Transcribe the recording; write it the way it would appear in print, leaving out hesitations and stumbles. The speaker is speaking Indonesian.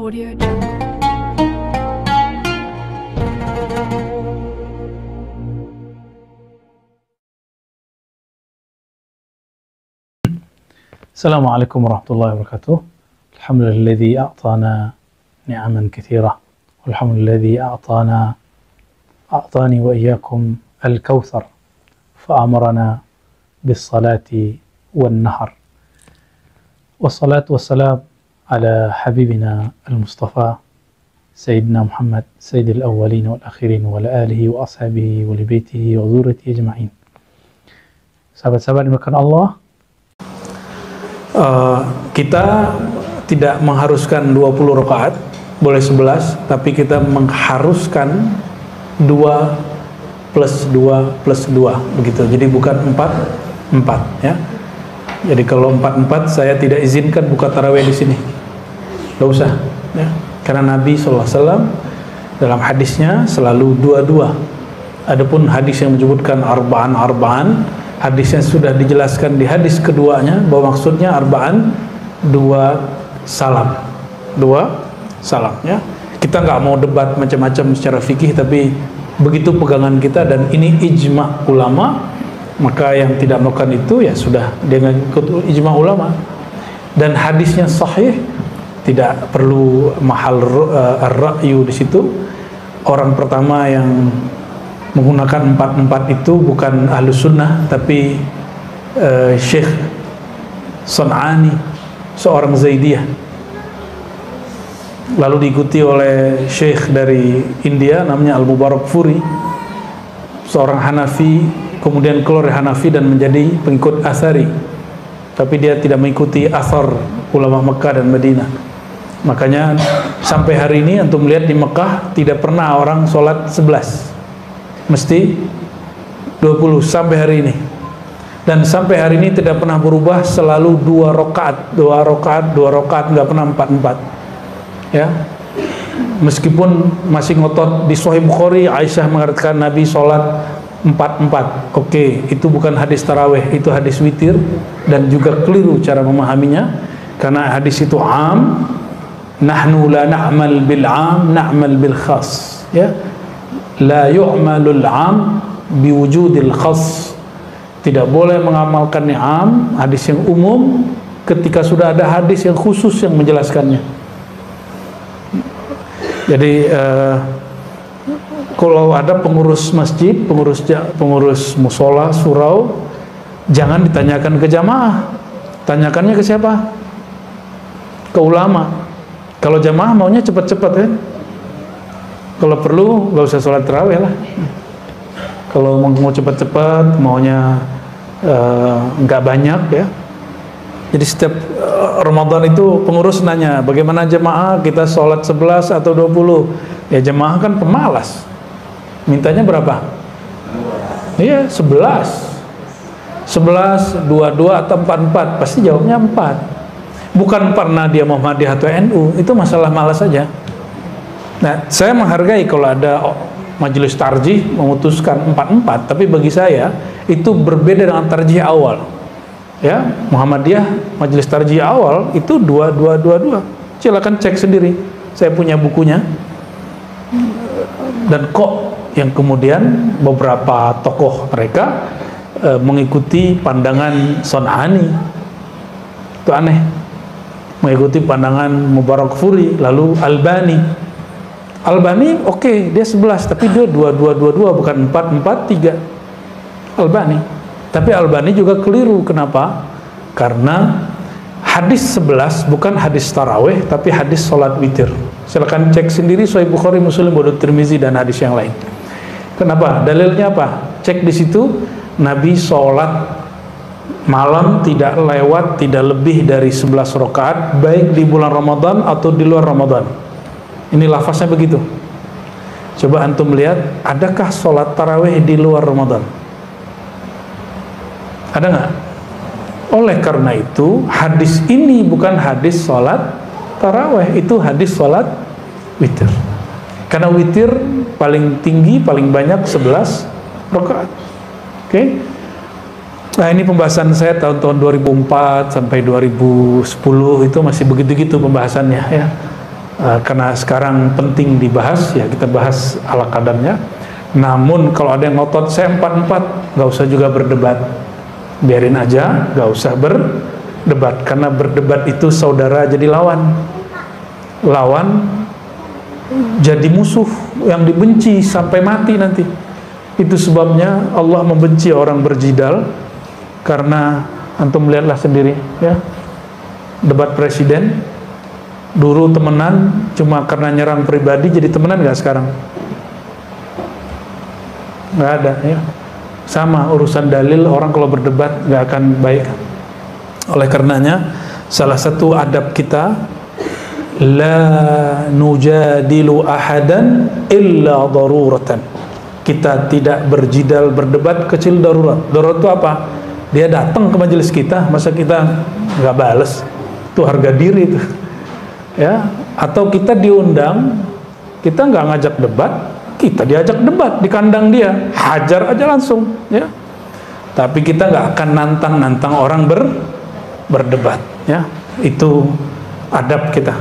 Audio Jungle. السلام عليكم ورحمة الله وبركاته. الحمد لله الذي أعطانا نعما كثيرة، والحمد لله الذي أعطاني وإياكم الكوثر فأمرنا بالصلاة والنهر، والصلاة والسلام على حبيبنا المصطفى سيدنا محمد سيد الأولين والآخرين وعلى آله وأصحابه ولبيته وذريته أجمعين. Sahabat-sahabat dimuliakan Allah, kita tidak mengharuskan 20 rakaat, boleh 11, tapi kita mengharuskan 2 plus 2 plus 2 begitu. Jadi bukan 4 ya. Jadi kalau 4 saya tidak izinkan buka tarawih di sini. Gak usah ya. Karena Nabi SAW dalam hadisnya selalu 2-2. Adapun hadis yang menyebutkan arba'an, hadisnya sudah dijelaskan di hadis keduanya bahwa maksudnya arba'an 2 salam ya. Kita nggak mau debat macam-macam secara fikih, tapi begitu pegangan kita dan ini ijma ulama, maka yang tidak melakukan itu ya sudah dengan ikut ijma ulama. Dan hadisnya sahih, tidak perlu mahal ar-ra'yu di situ. Orang pertama yang menggunakan 4 itu bukan ahlus sunnah, tapi Syekh San'ani, seorang Zaidiyah, lalu diikuti oleh Syekh dari India namanya Al-Mubarakfuri, seorang Hanafi, kemudian keluar dari Hanafi dan menjadi pengikut Athari, tapi dia tidak mengikuti athar ulama Mekah dan Madinah. Makanya sampai hari ini antum melihat di Mekah tidak pernah orang sholat 11, mesti 20 sampai hari ini. Dan sampai hari ini tidak pernah berubah, selalu 2 rakaat, nggak pernah 4 ya. Meskipun masih ngotot di Sahih Bukhari, Aisyah mengatakan Nabi sholat 4. Oke, itu bukan hadis tarawih, itu hadis witir, dan juga keliru cara memahaminya, karena hadis itu am. Nahnu la na'mal bil am, na'mal bil khas ya. La yu'malul am biwujudil khas. Tidak boleh mengamalkan ni'am, hadis yang umum, ketika sudah ada hadis yang khusus yang menjelaskannya. Jadi kalau ada pengurus masjid, pengurus musola, surau, jangan ditanyakan ke jamaah, tanyakannya ke siapa? Ke ulama. Kalau jamaah maunya cepat-cepat kan? Kalau perlu nggak usah sholat tarawih lah. Kalau mau cepat-cepat, maunya nggak banyak ya. Jadi setiap Ramadan itu pengurus nanya, bagaimana jemaah kita sholat 11 atau 20? Ya jemaah kan pemalas, mintanya berapa? Iya 11, 22 atau 44, pasti jawabnya 4. Bukan karena dia Muhammadiyah atau NU, itu masalah malas saja. Nah, saya menghargai kalau ada majelis tarjih memutuskan 4, tapi bagi saya itu berbeda dengan tarjih awal. Ya, Muhammadiyah majelis tarjih awal itu 2. Silakan cek sendiri. Saya punya bukunya. Dan kok yang kemudian beberapa tokoh mereka mengikuti pandangan Son'ani. Itu aneh. Mengikuti pandangan Mubarakfuri, lalu Albani oke, dia 11, tapi dia 2 bukan 4 3 Albani. Tapi Albani juga keliru. Kenapa? Karena hadis 11 bukan hadis tarawih, tapi hadis sholat witir. Silakan cek sendiri Sahih Bukhari, Muslim, Abu Daud, Tirmizi, dan hadis yang lain. Kenapa? Dalilnya apa? Cek di situ, Nabi sholat malam tidak lewat, tidak lebih dari 11 rakaat, baik di bulan Ramadan atau di luar Ramadan. Ini lafaznya begitu. Coba antum lihat, adakah sholat tarawih di luar Ramadan? Ada nggak? Oleh karena itu, hadis ini bukan hadis sholat tarawih, itu hadis sholat witir. Karena witir paling tinggi, paling banyak 11 rakaat. Oke? Nah, ini pembahasan saya tahun-tahun 2004 sampai 2010 itu masih begitu-gitu pembahasannya ya. karena sekarang penting dibahas, ya kita bahas ala kadarnya. Namun kalau ada yang ngotot saya 4-4, nggak usah juga berdebat, biarin aja, nggak usah berdebat, karena berdebat itu saudara jadi lawan jadi musuh yang dibenci sampai mati nanti. Itu sebabnya Allah membenci orang berjidal, karena antum lihatlah sendiri ya, debat presiden dulu temenan cuma karena nyerang pribadi, jadi temenan nggak sekarang? Nggak ada ya. Sama urusan dalil, orang kalau berdebat nggak akan baik. Oleh karenanya salah satu adab kita, la nujadilu ahadan illa daruratan. Kita tidak berjidal berdebat kecil darurat. Darurat itu apa? Dia datang ke majelis kita, masa kita nggak bales? Itu harga diri itu ya. Atau kita diundang, kita nggak ngajak debat, kita diajak debat di kandang dia, hajar aja langsung ya. Tapi kita nggak akan nantang orang berdebat ya. Itu adab kita.